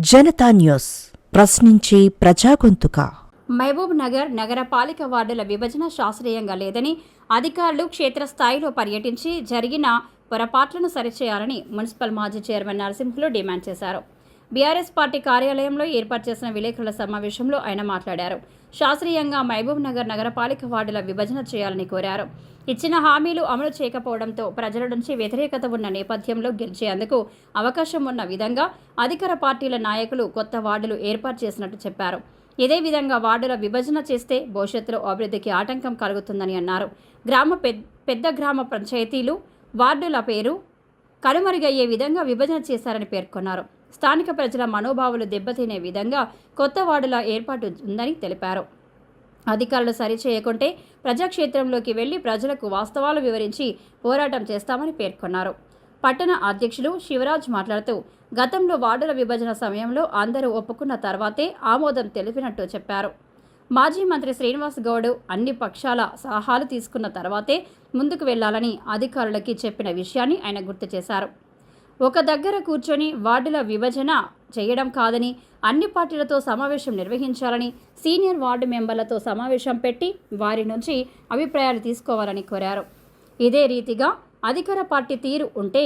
Janata news ప్రశ్నించే ప్రజాగొంతుక. మహబూబ్ నగర్ నగరపాలిక వార్డుల విభజన శాస్త్రీయంగా లేదని అధికారులు క్షేత్రస్థాయిలో పర్యటించి జరిగిన పొరపాట్లను సరిచేయాలని మున్సిపల్ మాజీ చైర్మన్ నరసింహులు డిమాండ్ చేశారు. బీఆర్ఎస్ పార్టీ కార్యాలయంలో ఏర్పాటు చేసిన విలేకరుల సమావేశంలో ఆయన మాట్లాడారు. శాస్త్రీయంగా మహబూబ్ నగర్ నగరపాలిక వార్డుల విభజన చేయాలని కోరారు. ఇచ్చిన హామీలు అమలు చేయకపోవడంతో ప్రజల నుంచి వ్యతిరేకత ఉన్న నేపథ్యంలో గెలిచేందుకు అవకాశం ఉన్న విధంగా అధికార పార్టీల నాయకులు కొత్త వార్డులు ఏర్పాటు చేసినట్టు చెప్పారు. ఇదే విధంగా వార్డుల విభజన చేస్తే భవిష్యత్తులో అభివృద్ధికి ఆటంకం కలుగుతుందని అన్నారు. పెద్ద గ్రామ పంచాయతీలు వార్డుల పేరు కనుమరుగయ్యే విధంగా విభజన చేశారని పేర్కొన్నారు. స్థానిక ప్రజల మనోభావాలు దెబ్బతినే విధంగా కొత్త వార్డుల ఏర్పాటు ఉందని తెలిపారు. అధికారులు సరిచేయకుంటే ప్రజాక్షేత్రంలోకి వెళ్లి ప్రజలకు వాస్తవాలు వివరించి పోరాటం చేస్తామని పేర్కొన్నారు. పట్టణ అధ్యక్షులు శివరాజ్ మాట్లాడుతూ గతంలో వార్డుల విభజన సమయంలో అందరూ ఒప్పుకున్న తర్వాతే ఆమోదం తెలిపినట్టు చెప్పారు. మాజీ మంత్రి శ్రీనివాస్ గౌడ్ అన్ని పక్షాల సలహాలు తీసుకున్న తర్వాతే ముందుకు వెళ్లాలని అధికారులకి చెప్పిన విషయాన్ని ఆయన గుర్తు చేశారు. ఒక దగ్గర కూర్చొని వార్డుల విభజన చేయడం కాదని అన్ని పార్టీలతో సమావేశం నిర్వహించాలని, సీనియర్ వార్డు మెంబర్లతో సమావేశం పెట్టి వారి నుంచి అభిప్రాయాలు తీసుకోవాలని కోరారు. ఇదే రీతిగా అధికార పార్టీ తీరు ఉంటే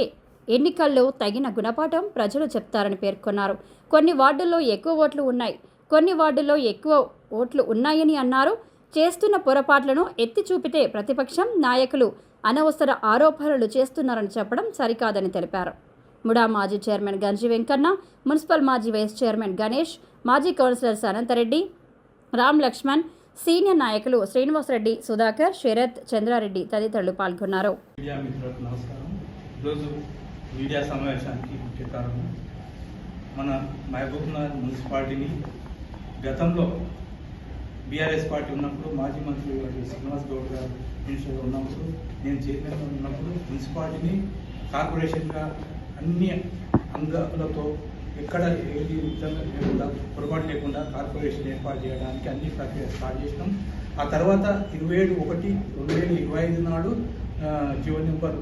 ఎన్నికల్లో తగిన గుణపాఠం ప్రజలు చెప్తారని పేర్కొన్నారు. కొన్ని వార్డుల్లో ఎక్కువ ఓట్లు ఉన్నాయి, కొన్ని వార్డుల్లో ఎక్కువ ఓట్లు ఉన్నాయని అన్నారు. చేస్తున్న పొరపాట్లను ఎత్తి చూపితే ప్రతిపక్షం నాయకులు అనవసర ఆరోపణలు చేస్తున్నారని చెప్పడం సరికాదని తెలిపారు. ముడా మాజీ చైర్మన్ గంజి వెంకన్న, మున్సిపల్ మాజీ వైస్ చైర్మన్ గణేష్, మాజీ కౌన్సిలర్స్ అనంతరెడ్డి, రామ్ లక్ష్మణ్, సీనియర్ నాయకులు శ్రీనివాసరెడ్డి, సుధాకర్, శరత్, చంద్రారెడ్డి తదితరులు పాల్గొన్నారు. మీడియా సమావేశానికి ముఖ్య కారణం మన మహబూబ్ నగర్ మున్సిపాలిటీని గతంలో బీఆర్ఎస్ పార్టీ ఉన్నప్పుడు మాజీ మంత్రి శ్రీనివాస్ గౌడ్ గారు మినిస్టర్గా ఉన్నప్పుడు, నేను చైర్మన్గా ఉన్నప్పుడు మున్సిపాలిటీని కార్పొరేషన్గా అన్ని అంగాలతో ఎక్కడ ఏది విధంగా పొరపాటు లేకుండా కార్పొరేషన్ ఏర్పాటు చేయడానికి అన్ని ప్రక్రియ స్టార్ట్ చేసినాం. ఆ తర్వాత 27/1/2025 నాడు జీవో నెంబర్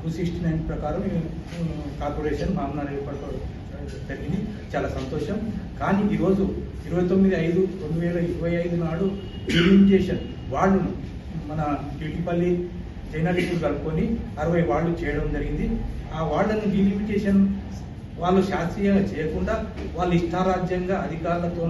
269 ప్రకారం కార్పొరేషన్ మామూలు ఏర్పాటు జరిగింది. చాలా సంతోషం. కానీ ఈరోజు 29/5/2025 నాడు డిలిమిటేషన్ వార్డును మన టీటీపల్లి జైనలిపులు కలుపుకొని 60 వార్డులు చేయడం జరిగింది. ఆ వార్డులను డిలిమిటేషన్ వాళ్ళు శాస్త్రీయంగా చేయకుండా వాళ్ళు ఇష్టారాజ్యంగా అధికారులతో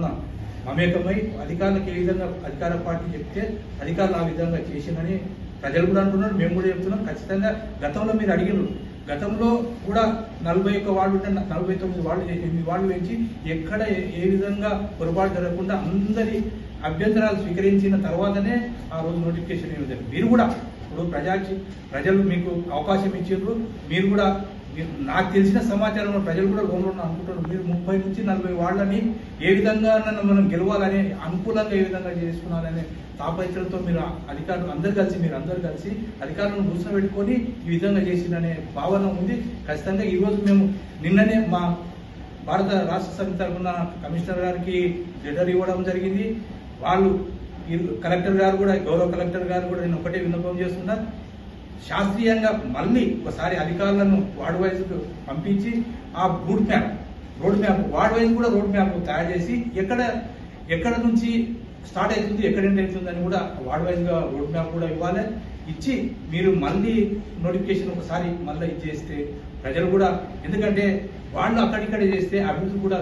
మమేకమై అధికారులకు ఏ విధంగా అధికార పార్టీ చెప్తే అధికారులు ఆ విధంగా చేసిందని ప్రజలు కూడా అంటున్నారు, మేము కూడా చెప్తున్నాం. ఖచ్చితంగా గతంలో మీరు అడిగినారు, గతంలో కూడా 41 వార్డు ఉంటే 49 వార్డు 8 వార్డు పెంచి ఎక్కడ ఏ విధంగా పొరపాటు జరగకుండా అందరి అభ్యంతరాలు స్వీకరించిన తర్వాతనే ఆ రోజు నోటిఫికేషన్ ఇవ్వలేదు. మీరు కూడా ఇప్పుడు ప్రజలు మీకు అవకాశం ఇచ్చారు. మీరు కూడా నాకు తెలిసిన సమాచారంలో ప్రజలు కూడా లోన్లో అనుకుంటారు, మీరు 30 నుంచి 40 వార్డులని ఏ విధంగా మనం గెలవాలని అనుకూలంగా ఏ విధంగా చేసుకున్నారనే తాపత్రయంతో మీరు అధికారులు అందరు కలిసి అధికారులను కూర్చోబెట్టుకొని ఈ విధంగా చేసిందనే భావన ఉంది. ఖచ్చితంగా ఈరోజు మేము నిన్ననే మా భారత రాష్ట్ర సమితి తరఫున కమిషనర్ గారికి లెటర్ ఇవ్వడం జరిగింది. వాళ్ళు కలెక్టర్ గారు కూడా, గౌరవ కలెక్టర్ గారు కూడా నేను ఒకటే విన్నపం చేస్తున్నారు, శాస్త్రీయంగా మళ్ళీ ఒకసారి అధికారులను వార్డు వైజ్ పంపించి ఆ రోడ్ మ్యాప్ వార్డు వైజ్ కూడా రోడ్ మ్యాప్ తయారు చేసి ఎక్కడ నుంచి స్టార్ట్ అవుతుంది ఎక్కడ ఎండ్ అవుతుందని కూడా వార్డు వైజ్గా రోడ్ మ్యాప్ కూడా ఇవ్వాలి. ఇచ్చి మీరు మళ్ళీ నోటిఫికేషన్ ఒకసారి మళ్ళీ ఇచ్చేస్తే ప్రజలు కూడా, ఎందుకంటే వాళ్ళు అక్కడిక్కడ చేస్తే అభివృద్ధి కూడా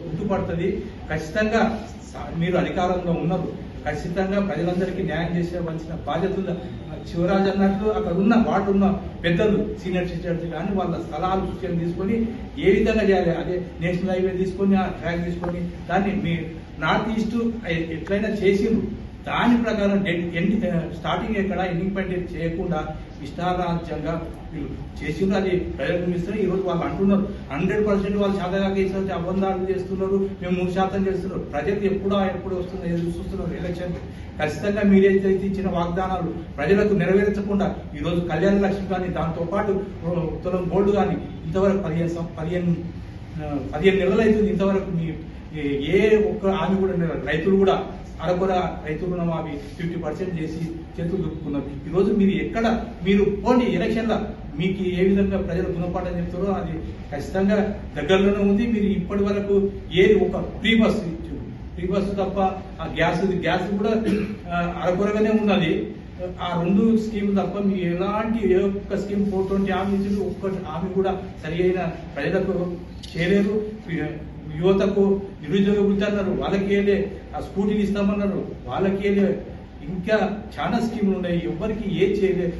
గుర్తుపడుతుంది. ఖచ్చితంగా మీరు అధికారంలో ఉన్నారు, ఖచ్చితంగా ప్రజలందరికీ న్యాయం చేసేవలసిన బాధ్యతలు శివరాజ్ అన్నట్లు అక్కడ ఉన్న వార్డు ఉన్న పెద్దలు సీనియర్ సిటిజన్స్ కానీ వాళ్ళ స్థలాలు సూచనలు తీసుకొని ఏ విధంగా చేయాలి, అదే నేషనల్ హైవే తీసుకొని ఆ ట్రాక్ తీసుకొని దాన్ని మీ నార్త్ ఈస్ట్ ఎట్లయినా చేసిండ్రు దాని ప్రకారం స్టార్టింగ్ ఎక్కడ ఎండింగ్ పాయింట్ చేయకుండా ఇష్టారాజ్యంగా వీళ్ళు చేసిండ్రు. అది ప్రజలకు ఇస్తారు. ఈరోజు వాళ్ళు అంటున్నారు 100% వాళ్ళు శాతగాక ఇస్తే అబంధాలు చేస్తున్నారు, మేము 3% చేస్తున్నారు. ప్రజలు ఎప్పుడు వస్తుందో ఎదురు చూస్తున్నారు ఎలక్షన్. ఖచ్చితంగా మీరైతే ఇచ్చిన వాగ్దానాలు ప్రజలకు నెరవేర్చకుండా ఈరోజు కళ్యాణ లక్ష్మి కానీ దాంతోపాటు తులం గోల్డ్ కానీ ఇంతవరకు 15 నెలలు అవుతుంది. ఇంతవరకు మీ ఏ ఒక్క హామీ కూడా రైతులు కూడా అరకొర రైతు రుణమాఫీ 50% చేసి చేతులు దుక్కున్నారు. ఈరోజు మీరు పోండి ఎలక్షన్లో మీకు ఏ విధంగా ప్రజలు గుణపాఠం చెప్తారో అది ఖచ్చితంగా దగ్గరలోనే ఉంది. మీరు ఇప్పటి వరకు ఏది ఒక ఫ్రీ బస్సు తప్ప ఆ గ్యాస్ కూడా అరకొరగానే ఉన్నది. ఆ 2 స్కీమ్ తప్ప మీ ఎలాంటి ఏ ఒక్క స్కీమ్ 420 హామీ ఇచ్చింది, ఒక్క హామీ కూడా సరి అయిన ప్రజలకు చేయలేరు. యువతకు నిరుద్యోగ వృత్తి అన్నారు, వాళ్ళకి ఏలే. ఆ స్కూటీలు ఇస్తామన్నారు, వాళ్ళకి ఏలే. ఇంకా చాలా స్కీములు ఉన్నాయి, ఎవ్వరికి ఏ చేయలేదు.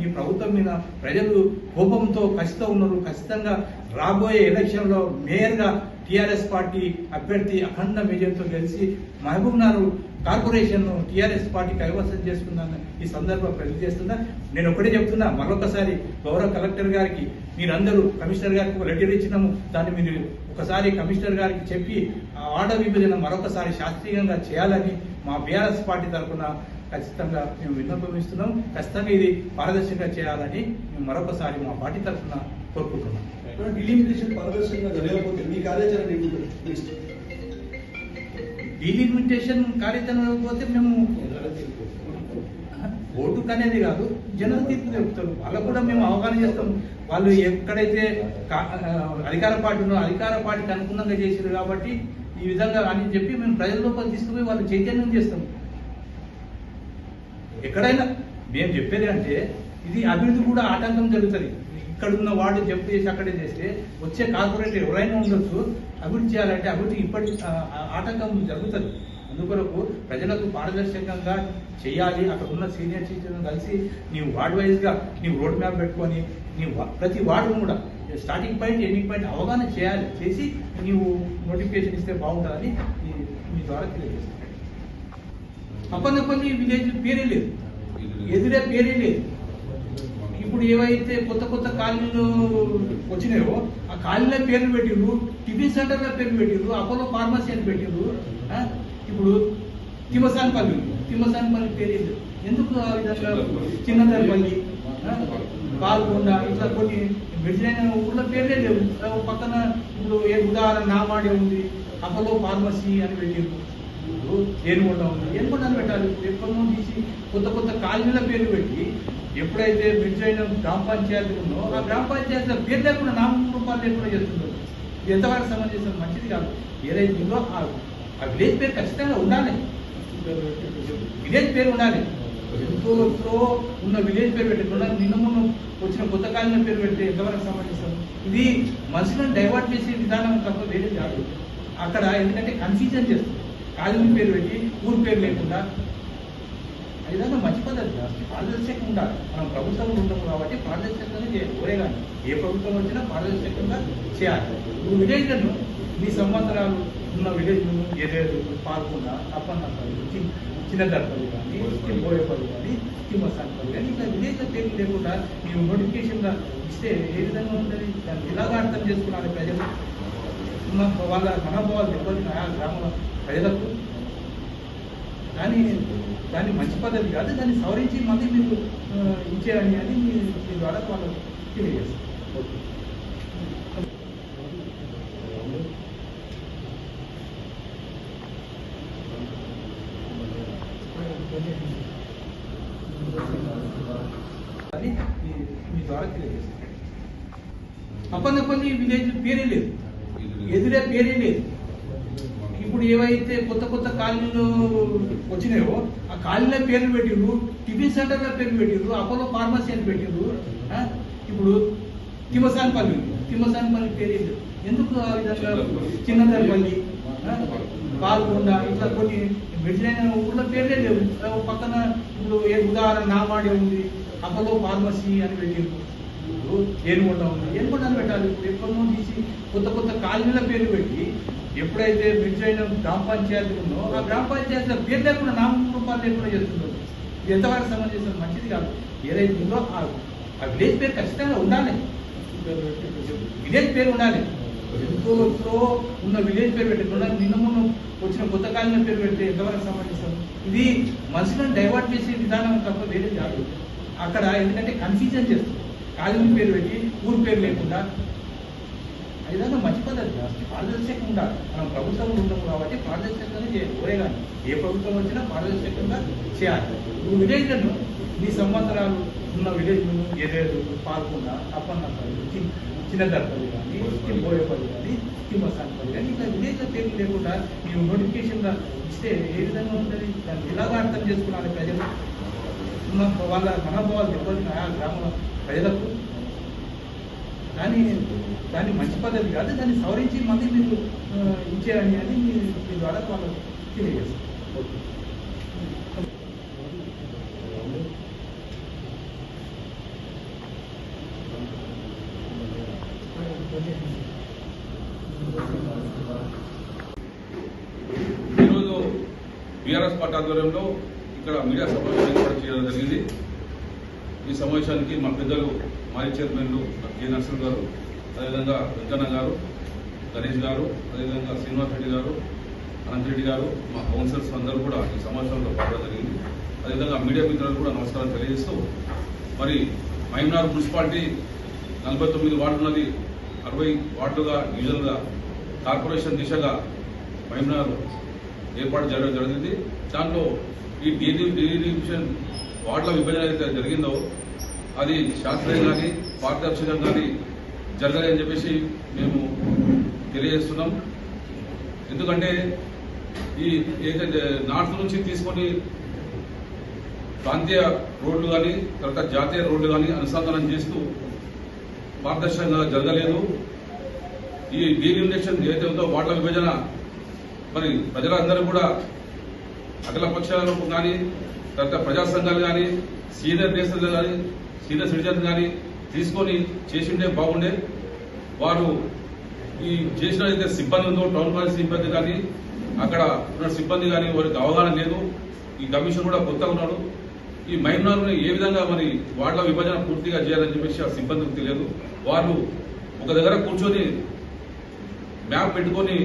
మీ ప్రభుత్వం మీద ప్రజలు కోపంతో కసితో ఉన్నారు. ఖచ్చితంగా రాబోయే ఎలక్షన్లో మేయర్గా టీఆర్ఎస్ పార్టీ అభ్యర్థి అఖండ విజయంతో గెలిచి మహబూబ్నగర్ కార్పొరేషన్ టీఆర్ఎస్ పార్టీ కైవసం చేసుకుందని ఈ సందర్భంగా తెలియజేస్తున్నా. నేను ఒకటే చెప్తున్నా, మరొకసారి గౌరవ కలెక్టర్ గారికి మీరందరూ కమిషనర్ గారికి ఒక లెటర్ ఇచ్చినాము, దాన్ని మీరు ఒకసారి కమిషనర్ గారికి చెప్పి ఆ వార్డు విభజన మరొకసారి శాస్త్రీయంగా చేయాలని మా బీఆర్ఎస్ పార్టీ తరఫున ఖచ్చితంగా మేము విన్నపమిస్తున్నాం. ఖచ్చితంగా ఇది పారదర్శకంగా చేయాలని మేము మరొకసారి మా పార్టీ తరఫున కోరుకుంటున్నాం. డిలిమిటేషన్ పారదర్శకంగా జరగకపోతే మీ కార్యాచరణ డీలిమిటేషన్ కార్యాచరణ పోతే మేము ఓటుకు అనేది కాదు, జనం తీర్పు చెప్తారు. వాళ్ళకు కూడా మేము అవగాహన చేస్తాం. వాళ్ళు ఎక్కడైతే అధికార పార్టీ ఉన్నో అధికార పార్టీకి అనుగుణంగా చేశారు కాబట్టి ఈ విధంగా అని చెప్పి మేము ప్రజల లోపల తీసుకుపోయి వాళ్ళు చైతన్యం చేస్తాం. ఎక్కడైనా మేము చెప్పేది అంటే ఇది అభివృద్ధి కూడా ఆటంకం జరుగుతుంది. ఇక్కడ ఉన్న వార్డు చెప్పేసి అక్కడే చేస్తే వచ్చే కార్పొరేటర్ ఎవరైనా ఉండొచ్చు, అభివృద్ధి చేయాలంటే అభివృద్ధి ఇప్పటి ఆటంకం జరుగుతుంది. అందుకొరకు ప్రజలకు పారదర్శకంగా చేయాలి. అక్కడ ఉన్న సీనియర్ సిటిజన్ కలిసి నీవు వార్డ్ వైజ్గా నీవు రోడ్ మ్యాప్ పెట్టుకొని నీవు ప్రతి వార్డు కూడా స్టార్టింగ్ పాయింట్ ఎండింగ్ పాయింట్ అవగాహన చేయాలి. చేసి నీవు నోటిఫికేషన్ ఇస్తే బాగుంటుందని మీ ద్వారా తెలియజేస్తాను. అప్పన్నపల్లి విలేజ్ పేరే లేదు, ఎదురే పేరే లేదు. ఇప్పుడు ఏవైతే కొత్త కాలనీలు వచ్చినాయో ఆ కాలనీలో పేర్లు పెట్టిండ్రు, టిఫిన్ సెంటర్లో పేర్లు పెట్టిండ్రు, అపోలో ఫార్మసీ అని పెట్టిండ్రు. ఇప్పుడు తిమ్మసానిపల్లి పేరు ఎందుకు ఆ విధంగా చిన్నదర్పల్లి, పాల్గొండ ఇట్లా కొన్ని విడిచిన ఊళ్ళో పేర్లే లేవు. పక్కన ఇప్పుడు ఉదాహరణ నామాడే ఉంది, అపోలో ఫార్మసీ అని పెట్టిండ్రు. ఏనుగొండ ఉంది, ఏనుగొండని పెట్టాలి. ఎప్పుడో తీసి కొత్త కాలనీల పేర్లు పెట్టి ఎప్పుడైతే బ్రిడ్జ్ గ్రామ పంచాయతీ ఉందో ఆ గ్రామ పంచాయతీలో పేరు లేకుండా నామరూపాలు లేకుండా చేస్తున్నారు. ఇది ఎంతవరకు సంబంధించిన మంచిది కాదు. ఏదైతే ఉందో ఆ విలేజ్ పేరు ఖచ్చితంగా ఉండాలి. విలేజ్ పేరు ఉండాలి. ఎంతో ఉన్న విలేజ్ పేరు పెట్టకుండా నిన్న మొన్న వచ్చిన కొత్త కాలనీ పేరు పెడితే ఎంతవరకు సంబంధిస్తాం. ఇది మనుషులను డైవర్ట్ చేసే విధానం తప్ప వేరే కాదు. అక్కడ ఎందుకంటే కన్ఫ్యూజన్ చేస్తుంది. కాలనీ పేరు పెట్టి ఊరు పేరు లేకుండా ఏదైనా మంచి పద్ధతి పారదర్శకంగా ఉండాలి. మనం ప్రభుత్వంలో ఉంటాం కాబట్టి పారదర్శకంగా చేయాలి. ఒరే కానీ ఏ ప్రభుత్వం వచ్చినా పారదర్శకంగా చేయాలి. ఇప్పుడు విలేజ్లను ఈ సంవత్సరాలు ఉన్న విలేజ్లను ఏదేదు పాల్గొండ, అప్పన్నపల్లి, చిన్నదర్పల్లి కానీ, బోయపల్లి కానీ, తిమ్మసానిపల్లి కానీ ఇట్లా విలేజ్ల పేర్లు లేకుండా ನೀವು నోటిఫికేషన్గా ఇస్తే ఏ విధంగా ఉంటుంది, దాన్ని ఎలాగా అర్థం చేసుకున్నారు ప్రజలు, వాళ్ళ మనోభావాలు దెబ్బతిన్న గ్రామ ప్రజలకు. కానీ దాన్ని మంచి పద్ధతి కాదు. దాన్ని సవరించి మళ్ళీ మీరు ఇచ్చేయాలని అని మీ ద్వారా వాళ్ళు తెలియజేస్తారు. అని మీ ద్వారా తెలియజేస్తారు. అప్పన్నపల్లి విలేజ్ పేరే లేదు, ఎదురే పేరే లేదు. ఇప్పుడు ఏవైతే కొత్త కాలనీలు వచ్చినాయో ఆ కాలనీలో పేర్లు పెట్టిండ్రు, టిఫిన్ సెంటర్లో పేర్లు పెట్టిండ్రు, అపోలో ఫార్మసీ అని పెట్టిండ్రు. ఇప్పుడు తిమ్మసానిపల్లి పేరు ఎందుకు ఆ విధంగా చిన్నదర్పల్లి, పాల్గొండ ఇట్లా కొన్ని విడిచిన ఊళ్ళో పేర్లే లేవు. పక్కన ఇప్పుడు ఉదాహరణ నామాడే ఉంది, అపోలో ఫార్మసీ అని పెట్టిండ్రు. ఏనుగొండ ఉంది, ఏనుగొండని పెట్టాలి. ఎప్పుడో తీసి కొత్త కాలనీల పేర్లు పెట్టి ఎప్పుడైతే బ్రిడ్జ్ గ్రామ పంచాయతీ ఉందో ఆ గ్రామ పంచాయతీలో పేరు లేకుండా నామరూపాలు లేకుండా చేస్తున్నారు. ఇది ఎంతవరకు సంబంధించిన మంచిది కాదు. ఏదైతే ఉందో ఆ విలేజ్ పేరు ఖచ్చితంగా ఉండాలి. విలేజ్ పేరు ఉండాలి. ఎంతో ఉన్న విలేజ్ పేరు పెట్టకుండా నిన్న మొన్న వచ్చిన కొత్త కాలనీ పేరు పెడితే ఎంతవరకు సంబంధిస్తాం. ఇది మనుషులను డైవర్ట్ చేసే విధానం తప్ప వేరే కాదు. అక్కడ ఎందుకంటే కన్ఫ్యూజన్ చేస్తుంది. కాలనీ పేరు పెట్టి ఊరు పేరు లేకుండా ఏదైనా మంచి పద్ధతి పారదర్శకంగా ఉండాలి. మనం ప్రభుత్వంలో ఉంటాం కాబట్టి పారదర్శకంగా చేయాలి. ఎవరే కానీ ఏ ప్రభుత్వం వచ్చినా పారదర్శకంగా చేయాలి. నువ్వు విలేజ్లను ఈ సంవత్సరాలు ఉన్న విలేజ్ ఏదేదు పాల్గొన్న అప్పన్నపల్లి చిన్న దర్పల్లి కానీ బోయపల్లి కానీ మసాన్పల్లి కానీ ఇట్లా విలేజ్ల పేర్లు లేకుండా ನೀವು నోటిఫికేషన్ ఇస్తే ఏ విధంగా ఉంటుంది? దాన్ని ఎలాగా అర్థం చేసుకున్నాను ప్రజలు? వాళ్ళ మనోభావాలు దెబ్బతిన ఆ గ్రామ ప్రజలకు దాన్ని మంచి పద్ధతి కాదు. దాన్ని సవరించి మళ్ళీ మీరు ఇచ్చేయాలని అని మీ ద్వారా వాళ్ళకు తెలియజేస్తారు. ఈరోజు బీఆర్ఎస్ పార్టీ ఆధ్వర్యంలో ఇక్కడ మీడియా సమావేశం ఏర్పాటు చేయడం జరిగింది. ఈ సమావేశానికి మా పెద్దలు మాజీ చైర్మన్లు కె నరసింహ గారు, అదేవిధంగా వెంకన్న గారు, గణేష్ గారు, అదేవిధంగా శ్రీనివాస్ రెడ్డి గారు, అనంతరెడ్డి గారు, మా కౌన్సిలర్స్ అందరూ కూడా ఈ సమావేశంలో పాల్గొనడం జరిగింది. అదేవిధంగా మీడియా మిత్రులకు కూడా నమస్కారం తెలియజేస్తూ, మరి మహబూబ్నగర్ మున్సిపాలిటీ 49 వార్డు ఉన్నది, 60 వార్డులుగా డివిజన్గా కార్పొరేషన్ దిశగా మహబూబ్నగర్ ఏర్పాటు చేయడం జరిగింది. దాంట్లో ఈ డివిజన్ వార్డుల విభజన అయితే జరిగిందో అది శాస్త్రీయంగాని పారదర్శకంగాని జరగాలని చెప్పేసి మేము తెలియజేస్తున్నాం. ఎందుకంటే ఈ ఏదైతే నార్త్ నుంచి తీసుకొని ప్రాంతీయ రోడ్లు కానీ తర్వాత జాతీయ రోడ్లు కానీ అనుసంధానం చేస్తూ పారదర్శకంగా జరగలేదు. ఈ డీలిమిటేషన్ ఏదైతే ఉందో వార్డుల విభజన మరి ప్రజలందరూ కూడా అఖిల పక్షాలు కానీ తర్వాత ప్రజా సంఘాలు కానీ సీనియర్ నేషనల్ కానీ సీనియర్ సిటిజన్స్ కానీ తీసుకొని చేసిండే బాగుండే. వారు ఈ చేసిన అయితే సిబ్బంది ఉందో టౌన్ ప్లానింగ్ సిబ్బంది కానీ అక్కడ ఉన్న సిబ్బంది కానీ వారికి అవగాహన లేదు. ఈ కమిషన్ కూడా కొత్తగా ఉన్నాడు. ఈ మహబూబ్నగర్ని ఏ విధంగా మరి వార్డుల విభజన పూర్తిగా చేయాలని చెప్పేసి ఆ సిబ్బందికి తెలియదు. వాళ్ళు ఒక దగ్గర కూర్చొని మ్యాప్ పెట్టుకొని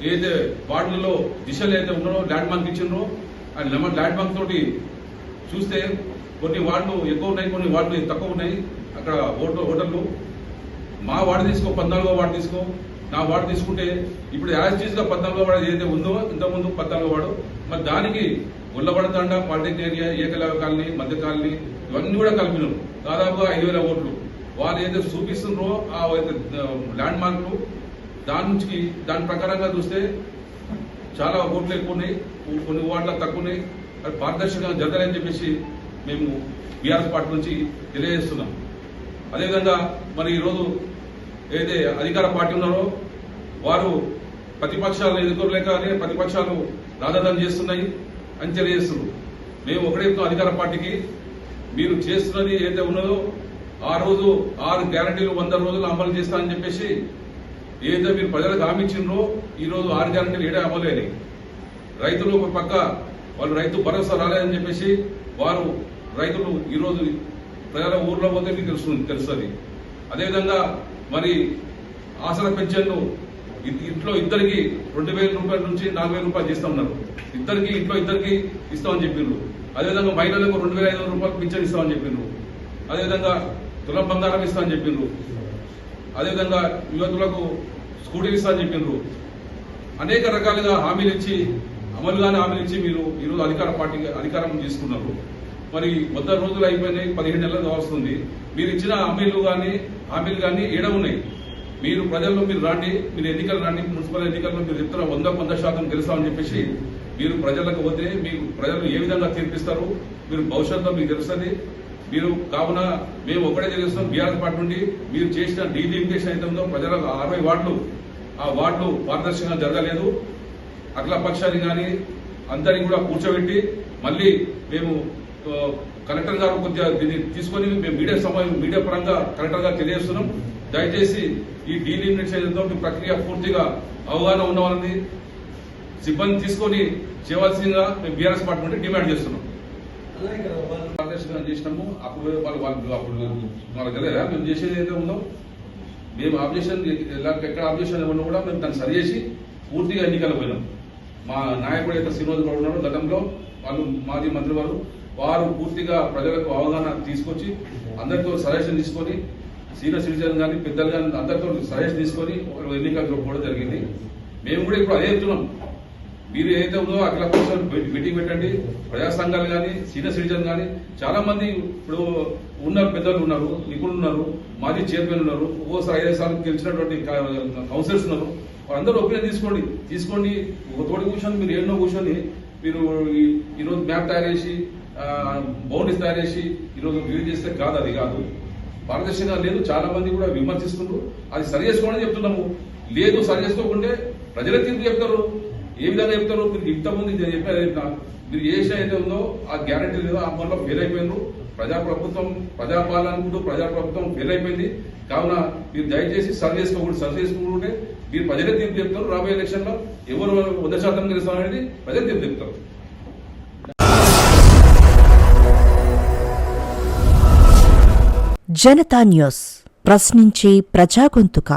ఏదైతే వార్డులలో దిశలు ఏదైతే ఉన్నారో ల్యాండ్ మార్క్ ఇచ్చినారో ఆ ల్యాండ్ మార్క్ తోటి చూస్తే కొన్ని వార్డులు ఎక్కువ ఉన్నాయి, కొన్ని వార్డులు తక్కువ ఉన్నాయి. అక్కడ ఓటర్లు మా వార్డు తీసుకో, 14వ వార్డు తీసుకో, నా వార్డు తీసుకుంటే ఇప్పుడు యాజిటీస్గా 14వ వార్డు ఏదైతే ఉందో ఇంతకుముందు 14వ వార్డు, మరి దానికి గుల్లబడతాండ పాలిటెక్నిక్ ఏరియా, ఏకలవ్య కాలనీ, మధ్య కాలనీ ఇవన్నీ కూడా కలిపినారు. దాదాపుగా 5,000 ఓట్లు వాళ్ళు ఏదైతే చూపిస్తున్నారో ఆ ల్యాండ్ మార్కులు దాని ప్రకారంగా చూస్తే చాలా ఓట్లు ఎక్కువ ఉన్నాయి, కొన్ని వార్డులు తక్కువ ఉన్నాయి. అది పారదర్శకంగా జరగాలని చెప్పేసి మేము బీఆర్ఎస్ పార్టీ నుంచి తెలియజేస్తున్నాం. అదేవిధంగా మరి ఈరోజు ఏదైతే అధికార పార్టీ ఉన్నారో వారు ప్రతిపక్షాలను ఎదుర్కోలేక ప్రతిపక్షాలు రాజధాన చేస్తున్నాయి అని తెలియజేస్తున్నారు. మేము ఒకటే అధికార పార్టీకి మీరు చేస్తున్నది ఏదైతే ఉన్నదో ఆ రోజు 6 గ్యారంటీలు 100 రోజులు అమలు చేస్తానని చెప్పేసి ఏదైతే మీరు ప్రజలకు హామీ ఇచ్చిండ్రో ఈ రోజు 6 గ్యారంటీలు ఏడే అమలైనాయి. రైతులు ఒక పక్క వాళ్ళు రైతు భరోసా రాలేదని చెప్పేసి వారు రైతులు ఈరోజు ప్రజల ఊర్లో పోతే మీకు తెలుస్తుంది. అదేవిధంగా మరి ఆసరా పెన్షన్లు ఇంట్లో ఇద్దరికి 2,000 రూపాయల నుంచి 4,000 రూపాయలు చేస్తా ఉన్నారు. ఇంట్లో ఇద్దరికి ఇస్తామని చెప్పిండ్రు. అదేవిధంగా మహిళలకు 2,500 రూపాయలు పింఛన్ ఇస్తామని చెప్పిండ్రు. అదేవిధంగా తులం బంగారం ఇస్తామని చెప్పిండ్రు. అదేవిధంగా యువతులకు స్కూటీలు ఇస్తామని చెప్పిండ్రు. అనేక రకాలుగా హామీలు ఇచ్చి అమలుగానే హామీలు ఇచ్చి మీరు ఈరోజు అధికారం తీసుకున్నారు. మరి 100 రోజులు అయిపోయినాయి, 15 నెలలు కావస్తుంది. మీరు ఇచ్చిన హామీలు కానీ ఏడ ఉన్నాయి? మీరు ప్రజల్లో మీరు రాండి, మీరు ఎన్నికలు రాండి, మున్సిపల్ ఎన్నికల్లో మీరు చెప్తున్న 100% గెలుస్తామని చెప్పేసి మీరు ప్రజలకు పోతే మీకు ప్రజలు ఏ విధంగా తీర్పిస్తారు మీరు భవిష్యత్తులో మీకు తెలుస్తుంది. మీరు కావున మేము ఒకటే తెలుస్తాం, బీఆర్ఎస్ పార్టీ నుండి మీరు చేసిన డీలిమిటేషన్ అయితే ఉందో ప్రజలకు 60 వార్డులు ఆ వార్డులు పారదర్శకంగా జరగలేదు. అఖిల పక్షాన్ని కానీ అందరినీ కూడా కూర్చోబెట్టి మళ్ళీ మేము కలెక్టర్ గారు కొద్దిగా దీన్ని తీసుకొని మేము మీడియా పరంగా కలెక్టర్ గారు తెలియజేస్తున్నాం. దయచేసి ఈ డీలిమిటేషన్ ప్రక్రియ పూర్తిగా అవగాహన ఉన్న వాళ్ళని సిబ్బంది తీసుకొని చేయవలసిందిగా మేము బీఆర్ఎస్ పార్టీ నుండి డిమాండ్ చేస్తున్నాం. పారదర్శకంగా చేసినాము. అప్పుడు వాళ్ళకి తెలియదా మేము చేసేది ఏదైతే ఉందో మేము ఆబ్జెక్షన్ ఎక్కడ ఆబ్జెక్షన్ ఏమన్నా కూడా మేము దాన్ని సరిచేసి పూర్తిగా ఎన్నికలు పోయినాం. మా నాయకుడు అయితే శ్రీనివాస్ గౌడ్ ఉన్నారో గతంలో వాళ్ళు మాజీ మంత్రి వారు పూర్తిగా ప్రజలకు అవగాహన తీసుకొచ్చి అందరితో సజెషన్ తీసుకొని సీనియర్ సిటిజన్ కానీ పెద్దలు కానీ అందరితో సజెషన్ తీసుకొని ఒక ఎన్నికలు పోవడం జరిగింది. మేము కూడా ఇప్పుడు అదే చెప్తున్నాం. మీరు ఏదైతే ఉందో అఖిల పక్షాలు మీటింగ్ పెట్టండి. ప్రజా సంఘాలు కానీ సీనియర్ సిటిజన్ కానీ చాలా మంది ఇప్పుడు ఉన్నారు, పెద్దలు ఉన్నారు, నిపుణులు ఉన్నారు, మాజీ చైర్మన్ ఉన్నారు, ఓసారి 5 సార్లు గెలిచినటువంటి కౌన్సిలర్స్ ఉన్నారు. వాళ్ళందరూ ఒపీనియన్ తీసుకోండి. ఒక తోటి కూర్చొని మీరు ఎన్నో కూర్చొని మీరు ఈరోజు మ్యాప్ తయారు చేసి బౌండరీస్ తయారు చేసి ఈరోజు రిలీజ్ చేస్తే కాదు, అది కాదు. పారదర్శకంగా లేదు. చాలా మంది కూడా విమర్శిస్తున్నారు. అది సరి చేసుకోమని చెప్తున్నాము. లేదు సరి చేసుకోకుంటే ప్రజలే తీర్పు చెప్తారు. ఏ విధంగా చెప్తారు? మీరు ఇంతకుముందు చెప్పారు, మీరు ఏ విషయం అయితే ఉందో ఆ గ్యారంటీ లేదో ఆ పనిలో ఫెయిల్ అయిపోయినారు. ప్రజాపాలన అనుకుంటూ ప్రజాప్రభుత్వం ఫెయిల్ అయిపోయింది. కావున మీరు దయచేసి సరి చేసుకోకుంటే మీరు ప్రజలే తీర్పు చెప్తారు. రాబోయే ఎలక్షన్ లో ఎవరు 100% గెలుస్తారనేది ప్రజలు తీర్పు చెప్తారు. జనతా న్యూస్ ప్రశ్నించే ప్రజాగొంతుక.